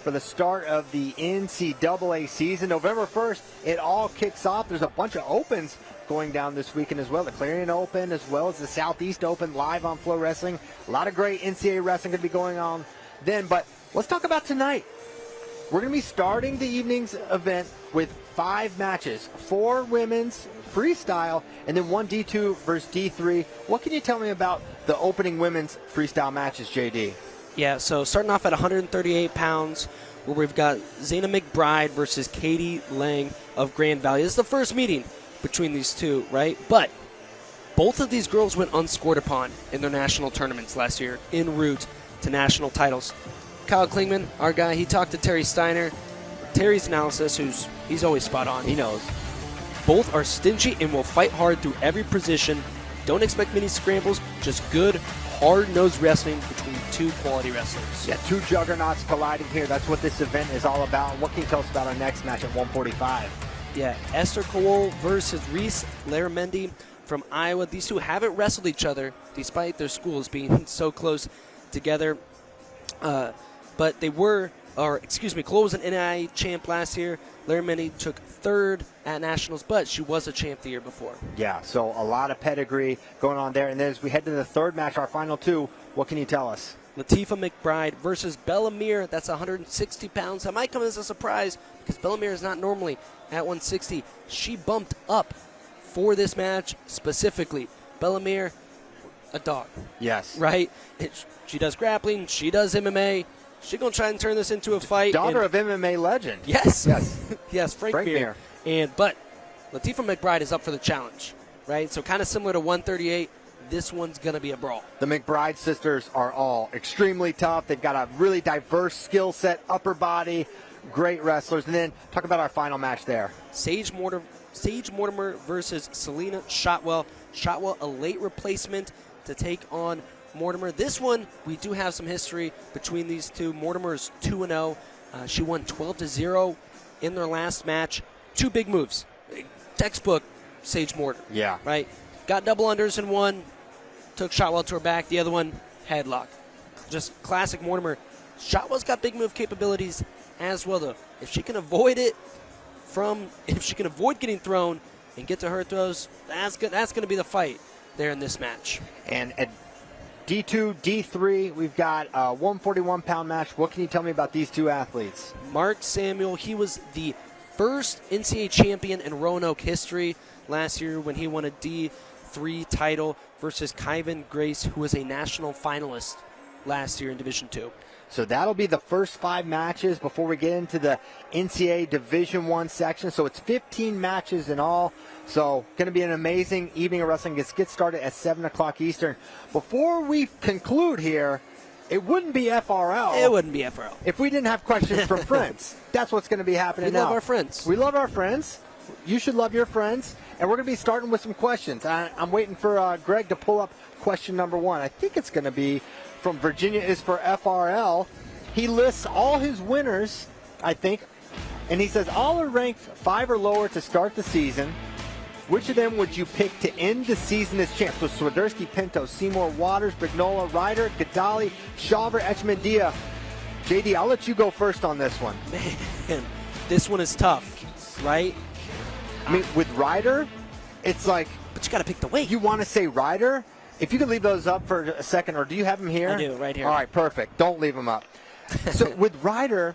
for the start of the NCAA season. November 1st, it all kicks off. There's a bunch of opens going down this weekend as well. The Clarion Open as well as the Southeast Open live on FloWrestling. A lot of great NCAA wrestling going to be going on then. But let's talk about tonight. We're going to be starting the evening's event with 5 matches, 4 women's freestyle, and then 1 D2 versus D3. What can you tell me about the opening women's freestyle matches, JD? Yeah, so starting off at 138 pounds, where we've got Zayna McBride versus Katie Lang of Grand Valley. This is the first meeting between these two, right? But both of these girls went unscored upon in their national tournaments last year, en route to national titles. Kyle Klingman, our guy, he talked to Terry Steiner. Terry's analysis, he's always spot on. He knows. Both are stingy and will fight hard through every position. Don't expect many scrambles, just good, hard-nosed wrestling between 2 quality wrestlers. Yeah, 2 juggernauts colliding here. That's what this event is all about. What can you tell us about our next match at 145? Yeah, Esther Cole versus Reese Laramendi from Iowa. These two haven't wrestled each other, despite their schools being so close together. But they were, Cole was an NAIA champ last year. Laramendi took 3rd at Nationals, but she was a champ the year before. Yeah, so a lot of pedigree going on there. And then as we head to the 3rd match, our final 2, what can you tell us? Latifah McBride versus Bella Meir. That's 160 pounds. That might come as a surprise because Bella Meir is not normally at 160. She bumped up for this match specifically. Bella Meir, a dog. Yes. Right? She does grappling. She does MMA. She's going to try and turn this into a fight. Daughter of MMA legend. Yes. Yes. Yes, Frank Mir. But Latifah McBride is up for the challenge, right? So kind of similar to 138, this one's going to be a brawl. The McBride sisters are all extremely tough. They've got a really diverse skill set, upper body, great wrestlers. And then talk about our final match there. Sage Mortimer versus Selena Shotwell. Shotwell, a late replacement to take on Mortimer. This one, we do have some history between these two. Mortimer is 2-0. She won 12-0 in their last match. 2 big moves. Textbook Sage Mortimer. Yeah. Right? Got double unders in one. Took Shotwell to her back. The other one, headlock. Just classic Mortimer. Shotwell's got big move capabilities as well, though. If she can avoid getting thrown and get to her throws, that's going to be the fight there in this match. And at D2, D3, we've got a 141-pound match. What can you tell me about these 2 athletes? Mark Samuel, he was the first NCAA champion in Roanoke history last year when he won a D3 title versus Kyvan Grace, who was a national finalist last year in Division II. So that'll be the first 5 matches before we get into the NCAA Division I section. So it's 15 matches in all. So going to be an amazing evening of wrestling. Let's get started at 7 o'clock Eastern. Before we conclude here, it wouldn't be FRL. It wouldn't be FRL. If we didn't have questions from friends. That's what's going to be happening now. We love our friends. We love our friends. You should love your friends. And we're going to be starting with some questions. I'm waiting for Greg to pull up question number 1. I think it's going to be from Virginia is for FRL. He lists all his winners, I think, and he says all are ranked 5 or lower to start the season. Which of them would you pick to end the season as champs? So Swiderski, Pinto, Seymour, Waters, Brignola, Ryder, Goodale, Shaver, Echmendia. JD, I'll let you go first on this one. Man, this one is tough, right? I mean, with Ryder, it's like... But you got to pick the weight. You want to say Ryder? If you could leave those up for a second, or do you have them here? I do, right here. All right, perfect. Don't leave them up. So with Ryder,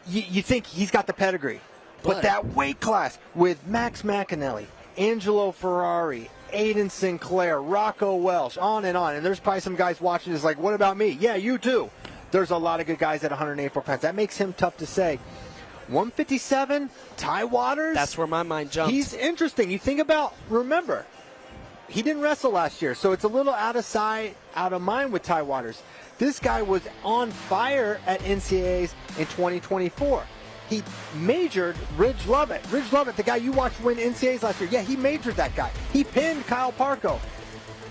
you think he's got the pedigree. But that weight class with Max McAnally, Angelo Ferrari, Aiden Sinclair, Rocco Welsh, on. And there's probably some guys watching is like, what about me? Yeah, you too. There's a lot of good guys at 184 pounds. That makes him tough to say. 157, Ty Waters. That's where my mind jumped. He's interesting. You think about, remember, he didn't wrestle last year, so it's a little out of sight, out of mind with Ty Waters. This guy was on fire at NCAAs in 2024. He majored Ridge Lovett. Ridge Lovett, the guy you watched win NCAAs last year. Yeah, he majored that guy. He pinned Kyle Parco.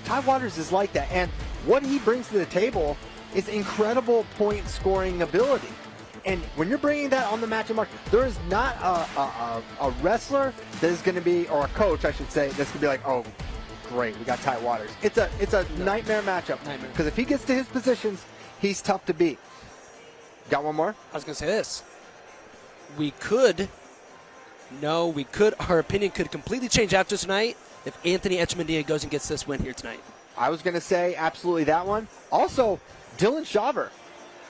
Ty Waters is like that. And what he brings to the table is incredible point scoring ability. And when you're bringing that on the match mark, there is not a wrestler that is going to be, or a coach, I should say, that's going to be like, oh, great. We got Ty Waters. It's a nightmare matchup. Because if he gets to his positions, he's tough to beat. Got one more? I was going to say this. Our opinion could completely change after tonight if Anthony Etchemandia goes and gets this win here tonight. I was going to say absolutely that one. Also, Dylan Chauver.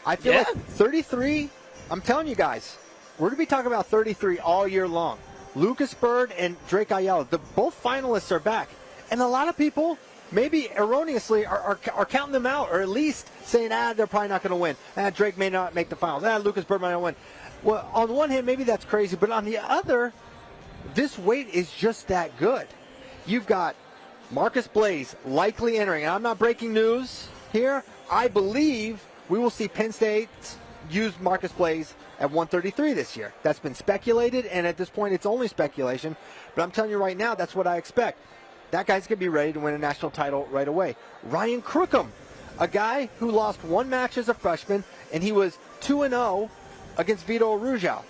I feel like 33, I'm telling you guys, we're going to be talking about 33 all year long. Lucas Bird and Drake Ayala, both finalists are back. And a lot of people, maybe erroneously, are counting them out, or at least saying, they're probably not going to win. Drake may not make the finals. Lucas Bird might not win. Well, on one hand, maybe that's crazy, but on the other, this weight is just that good. You've got Marcus Blaze likely entering, and I'm not breaking news here. I believe we will see Penn State use Marcus Blaze at 133 this year. That's been speculated, and at this point, it's only speculation. But I'm telling you right now, that's what I expect. That guy's going to be ready to win a national title right away. Ryan Crookham, a guy who lost one match as a freshman, and he was 2-0 against Vito Arujau,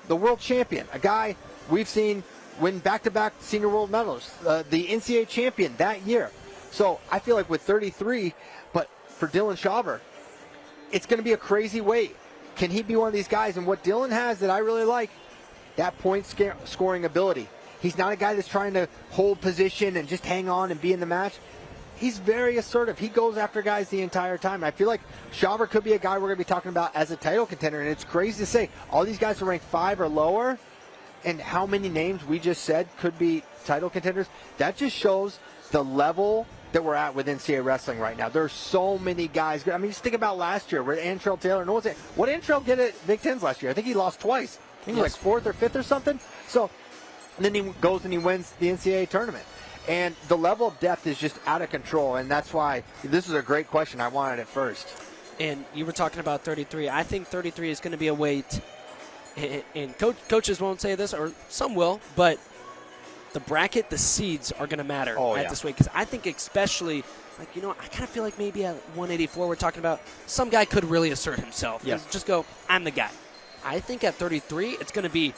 the world champion, a guy we've seen win back-to-back senior world medals, the NCAA champion that year. So I feel like with 33, but for Dylan Chauver, it's going to be a crazy weight. Can he be one of these guys? And what Dylan has that I really like, that point scoring ability. He's not a guy that's trying to hold position and just hang on and be in the match. He's very assertive. He goes after guys the entire time. I feel like Chauver could be a guy we're going to be talking about as a title contender. And it's crazy to say all these guys are ranked 5 or lower. And how many names we just said could be title contenders. That just shows the level that we're at with NCAA wrestling right now. There's so many guys. I mean, just think about last year where Antrell Taylor, no one's saying, what did Antrell get at Big Tens last year? I think he lost twice. I think he was like 4th or 5th or something. So and then he goes and he wins the NCAA tournament. And the level of depth is just out of control, and that's why this is a great question. I wanted it first. And you were talking about 33. I think 33 is going to be a weight, and coaches won't say this, or some will, but the bracket, the seeds are going to matter at this weight. Because I think especially, I kind of feel like maybe at 184 we're talking about some guy could really assert himself. Yes. And just go, I'm the guy. I think at 33 it's going to be,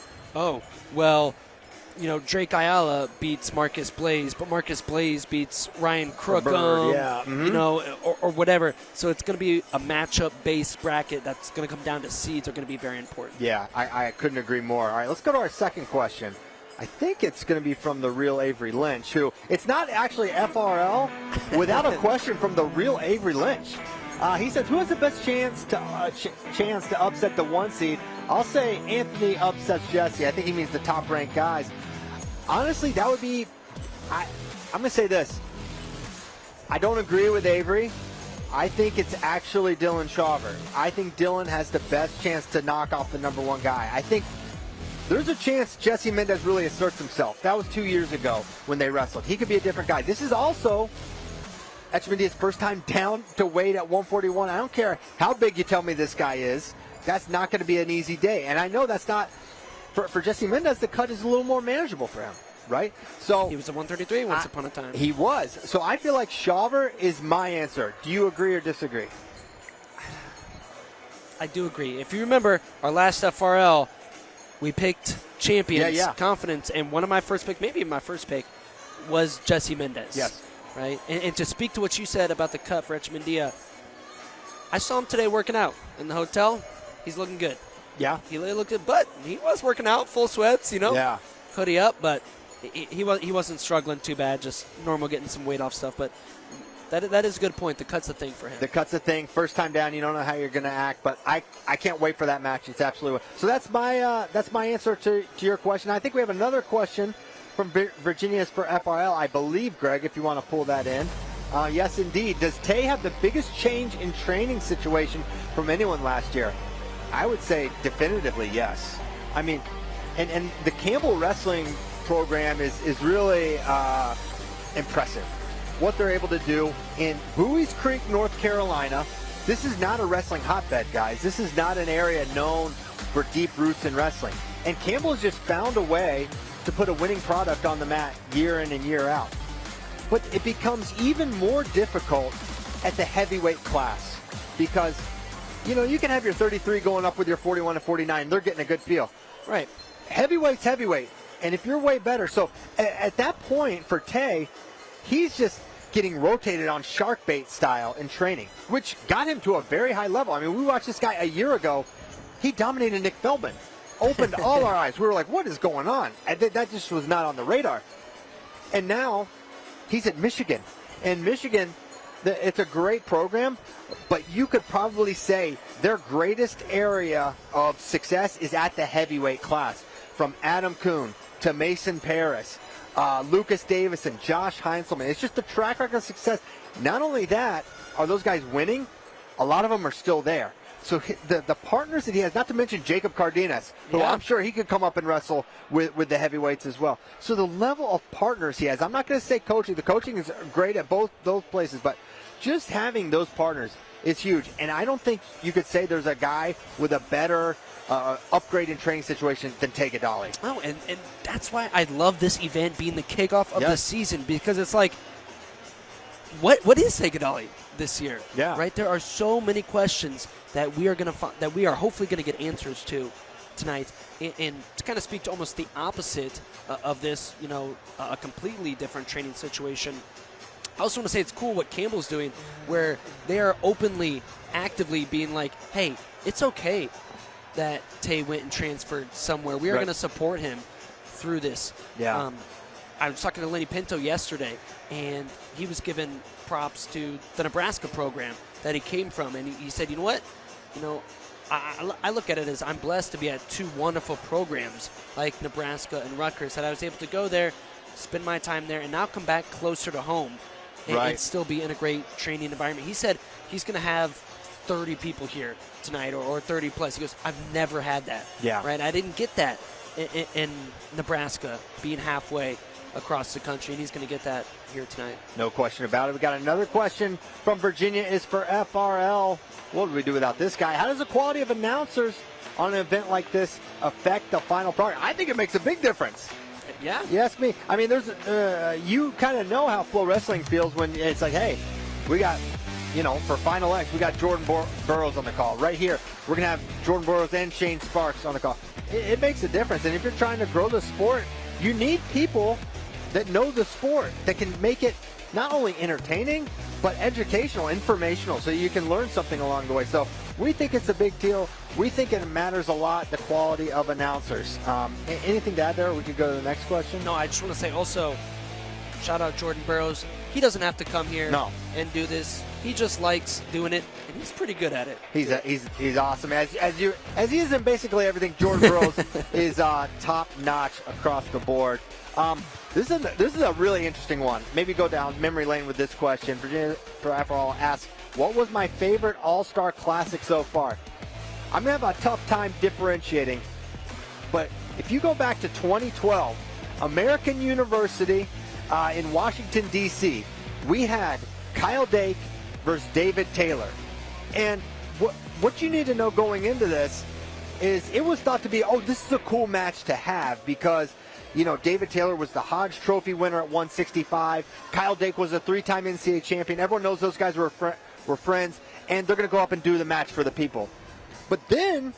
Drake Ayala beats Marcus Blaze, but Marcus Blaze beats Ryan Crookham, or whatever. So it's going to be a matchup-based bracket that's going to come down to seeds are going to be very important. Yeah, I couldn't agree more. All right, let's go to our second question. I think it's going to be from the real Avery Lynch, who it's not actually FRL, without a question from the real Avery Lynch. He says, who has the best chance to upset the 1 seed? I'll say Anthony upsets Jesse. I think he means the top-ranked guys. Honestly, that would be I'm going to say this. I don't agree with Avery. I think it's actually Dylan Chauver. I think Dylan has the best chance to knock off the number 1 guy. I think there's a chance Jesse Mendez really asserts himself. That was 2 years ago when they wrestled. He could be a different guy. This is also Etchemandia's first time down to weight at 141. I don't care how big you tell me this guy is. That's not going to be an easy day. And I know that's not, for Jesse Mendez, the cut is a little more manageable for him, right? So he was a 133 once upon a time. He was. So I feel like Chauver is my answer. Do you agree or disagree? I do agree. If you remember our last FRL, we picked champions, confidence, and one of my first picks, maybe my first pick, was Jesse Mendez. Yes. Right? And to speak to what you said about the cut for Etchemandia, I saw him today working out in the hotel. He's looking good. Yeah. He looked good, but he was working out, full sweats, Yeah. Hoodie up, but he wasn't struggling too bad, just normal getting some weight off stuff. But that is a good point. The cut's a thing for him. The cut's a thing. First time down, you don't know how you're going to act, but I can't wait for that match. It's absolutely so. That's my answer to your question. I think we have another question from Virginia's for FRL, I believe, Greg, if you want to pull that in. Yes, indeed. Does Tay have the biggest change in training situation from anyone last year? I would say definitively yes. I mean, and the Campbell Wrestling program is really impressive. What they're able to do in Bowie's Creek, North Carolina. This is not a wrestling hotbed, guys. This is not an area known for deep roots in wrestling. And Campbell has just found a way to put a winning product on the mat year in and year out. But it becomes even more difficult at the heavyweight class because, you can have your 33 going up with your 41 and 49. They're getting a good feel. Right. Heavyweight's heavyweight. And if you're way better. So at that point for Tay, he's just getting rotated on shark bait style in training, which got him to a very high level. I mean, we watched this guy a year ago. He dominated Nick Feldman, opened all our eyes. We were like, what is going on? And that just was not on the radar. And now he's at Michigan. And Michigan, it's a great program, but you could probably say their greatest area of success is at the heavyweight class, from Adam Kuhn to Mason Paris, Lucas Davison, Josh Heinzelman. It's just the track record of success. Not only that, are those guys winning? A lot of them are still there. So the partners that he has, not to mention Jacob Cardenas, who I'm sure he could come up and wrestle with the heavyweights as well. So the level of partners he has, I'm not going to say coaching. The coaching is great at both those places, but just having those partners is huge. And I don't think you could say there's a guy with a better upgrade in training situation than Tay Goodale. Oh, and that's why I love this event being the kickoff of the season, because it's like, what is Tay Goodale this year? Yeah. Right? There are so many questions that we are hopefully going to get answers to tonight. And to kind of speak to almost the opposite of this, a completely different training situation, I also want to say it's cool what Campbell's doing, where they are openly, actively being like, hey, it's okay that Tay went and transferred somewhere. We are going to support him through this. Yeah. I was talking to Lenny Pinto yesterday, and he was giving props to the Nebraska program that he came from. And he said, you know what? I look at it as I'm blessed to be at two wonderful programs like Nebraska and Rutgers, that I was able to go there, spend my time there, and now come back closer to home and still be in a great training environment. He said he's going to have 30 people here tonight or 30 plus. He goes, I've never had that. Yeah. Right? I didn't get that in Nebraska, being halfway across the country, and he's going to get that here tonight. No question about it. We got another question from Virginia. Is for FRL. What would we do without this guy? How does the quality of announcers on an event like this affect the final product? I think it makes a big difference. Yeah. You ask me. I mean, there's you kind of know how FloWrestling feels when it's like, hey, we got, for Final X, we got Jordan Burroughs on the call. Right here, we're going to have Jordan Burroughs and Shane Sparks on the call. It makes a difference. And if you're trying to grow the sport, you need people that know the sport, that can make it not only entertaining, but educational, informational, so you can learn something along the way. So we think it's a big deal. We think it matters a lot, the quality of announcers. Anything to add there? Or we could go to the next question. No, I just want to say also, shout out Jordan Burroughs. He doesn't have to come here and do this. He just likes doing it, and he's pretty good at it. He's awesome. As he is in basically everything, Jordan Burroughs is top notch across the board. This is a really interesting one. Maybe go down memory lane with this question. Virginia for FRL asks, what was my favorite All-Star Classic so far? I'm going to have a tough time differentiating, but if you go back to 2012, American University in Washington, D.C., we had Kyle Dake versus David Taylor. And what you need to know going into this is it was thought to be, this is a cool match to have because David Taylor was the Hodge Trophy winner at 165. Kyle Dake was a 3-time NCAA champion. Everyone knows those guys were friends, and they're going to go up and do the match for the people. But then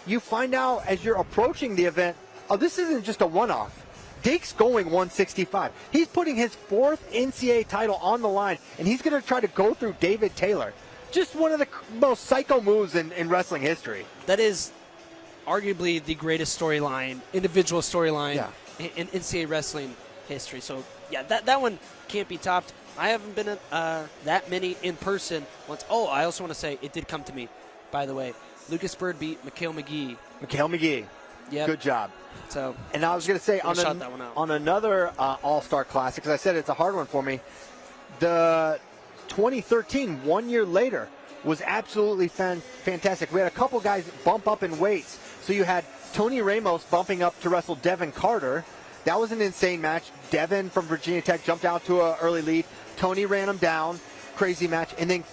you find out as you're approaching the event, this isn't just a one-off. Dake's going 165. He's putting his 4th NCAA title on the line, and he's going to try to go through David Taylor. Just one of the most psycho moves in wrestling history. That is arguably the greatest storyline, individual storyline in NCAA wrestling history. So, that one can't be topped. I haven't been at that many in person once. Oh, I also want to say it did come to me, by the way. Lucas Bird beat Mikhail McGee. Yep. Good job. So, and I was going to say on another All-Star Classic, because I said it's a hard one for me, the 2013, 1 year later, was absolutely fantastic. We had a couple guys bump up in weights. So you had Tony Ramos bumping up to wrestle Devin Carter. That was an insane match. Devin from Virginia Tech jumped out to an early lead. Tony ran him down. Crazy match. And then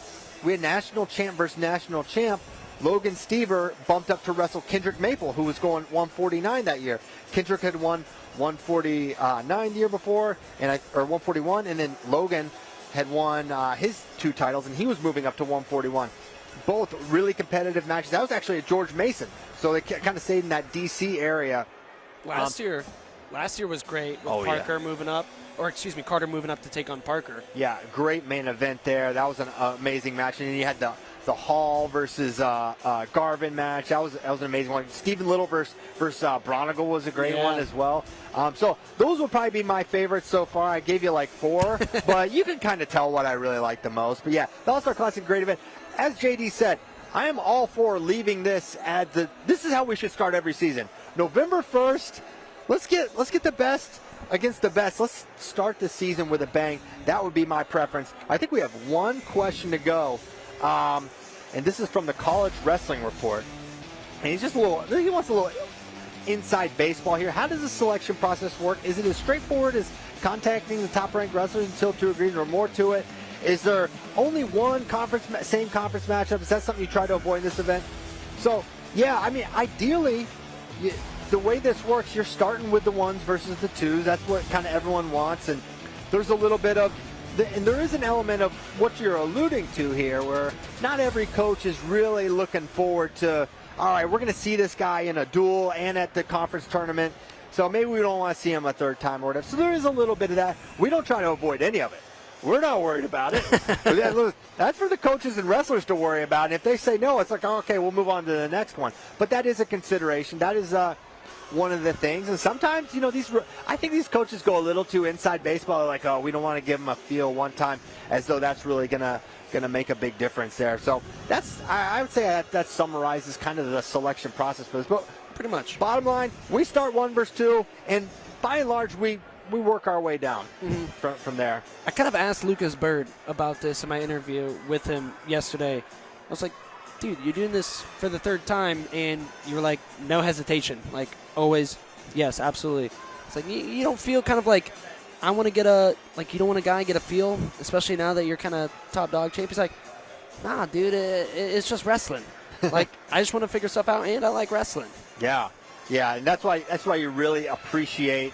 we had national champ versus national champ. Logan Stever bumped up to wrestle Kendrick Maple, who was going 149 that year. Kendrick had won 149 the year before, or 141, and then Logan had won his 2 titles, and he was moving up to 141. Both really competitive matches. That was actually at George Mason, so they kind of stayed in that D.C. area. Last year, last year was great with Parker moving up, or excuse me, Carter moving up to take on Parker. Yeah, great main event there. That was an amazing match. And then you had the Hall versus Garvin match. That was an amazing one. Stephen Little versus Bronigal was a great one as well. So those will probably be my favorites so far. I gave you like 4, but you can kind of tell what I really like the most. But yeah, the All-Star Classic, great event. As JD said, I am all for leaving this at this is how we should start every season. November 1st, let's get the best against the best. Let's start the season with a bang. That would be my preference. I think we have one question to go. And this is from the College Wrestling Report. And he wants a little inside baseball here. How does the selection process work? Is it as straightforward as contacting the top-ranked wrestlers until 2 agrees, or more to it? Is there only one same conference matchup? Is that something you try to avoid in this event? So, yeah, I mean, ideally, the way this works, you're starting with the 1s versus the 2s. That's what kind of everyone wants. And there's a little bit of, and there is an element of what you're alluding to here, where not every coach is really looking forward to, all right, we're going to see this guy in a duel and at the conference tournament, so maybe we don't want to see him a 3rd time or whatever. So there is a little bit of that. We don't try to avoid any of it. We're not worried about it. That's for the coaches and wrestlers to worry about. And if they say no, it's like, oh, okay, we'll move on to the next one. But that is a consideration. That is one of the things. And sometimes, I think these coaches go a little too inside baseball, like, oh, we don't want to give them a feel one time, as though that's really gonna make a big difference there. So I would say that summarizes kind of the selection process for this. But pretty much, bottom line, we start 1 versus 2, and by and large, we work our way down from there. I kind of asked Lucas Bird about this in my interview with him yesterday. I was like, dude, you're doing this for the 3rd time, and you were like, no hesitation. Like, always, yes, absolutely. It's like, you don't feel kind of like, I want to get you don't want a guy get a feel, especially now that you're kind of top dog shape. He's like, nah, dude, it's just wrestling. Like, I just want to figure stuff out, and I like wrestling. Yeah, and that's why you really appreciate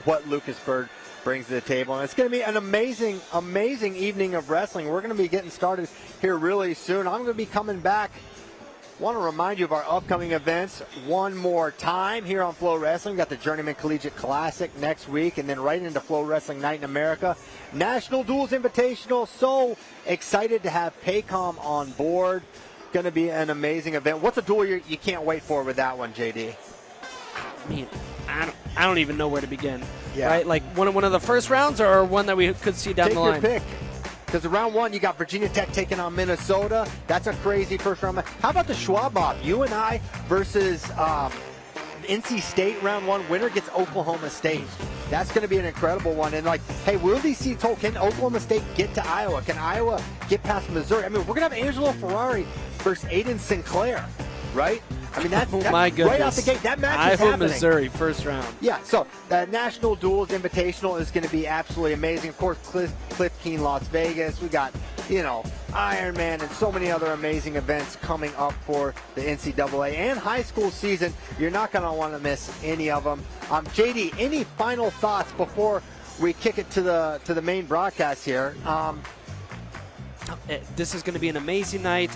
what Lucas Bird brings to the table. And it's going to be an amazing, amazing evening of wrestling. We're going to be getting started here really soon. I'm going to be coming back. Want to remind you of our upcoming events one more time here on FloWrestling. We've got the Journeyman Collegiate Classic next week, and then right into FloWrestling Night in America. National Duels Invitational. So excited to have Paycom on board. Going to be an amazing event. What's a duel you can't wait for with that one, JD? I mean, I don't even know where to begin. Yeah. Right? Like one of the first rounds, or one that we could see down the line? Take your pick. Because round 1, you got Virginia Tech taking on Minnesota. That's a crazy first round. How about the Schwab Mob? UNI versus NC State round 1. Winner gets Oklahoma State. That's going to be an incredible one. And like, hey, will these seeds hold? Can Oklahoma State get to Iowa? Can Iowa get past Missouri? I mean, we're going to have Angelo Ferrari versus Aiden Sinclair, right? I mean, that's my goodness. Right out the gate. That match is Iowa, happening. Missouri, first round. Yeah, so the National Duels Invitational is going to be absolutely amazing. Of course, Cliff Keen, Las Vegas. We got, Iron Man and so many other amazing events coming up for the NCAA and high school season. You're not going to want to miss any of them. JD, any final thoughts before we kick it to the main broadcast here? This is going to be an amazing night.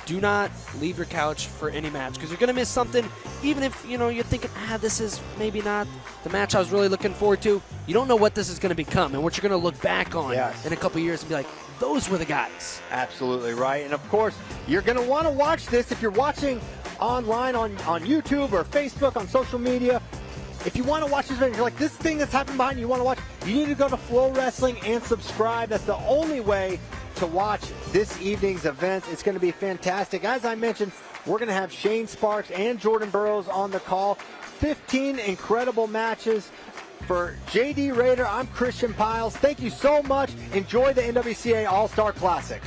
Do not leave your couch for any match, because you're going to miss something. Even if you're thinking, this is maybe not the match I was really looking forward to. You don't know what this is going to become and what you're going to look back on in a couple years and be like, those were the guys. Absolutely right. And of course, you're going to want to watch this if you're watching online on YouTube or Facebook, on social media. If you want to watch this video, you're like, this thing that's happening behind you want to watch, you need to go to FloWrestling and subscribe. That's the only way to watch this evening's event. It's going to be fantastic. As I mentioned, we're going to have Shane Sparks and Jordan Burroughs on the call. 15 incredible matches. For JD Raider, I'm Christian Piles. Thank you so much. Enjoy the NWCA All-Star Classic.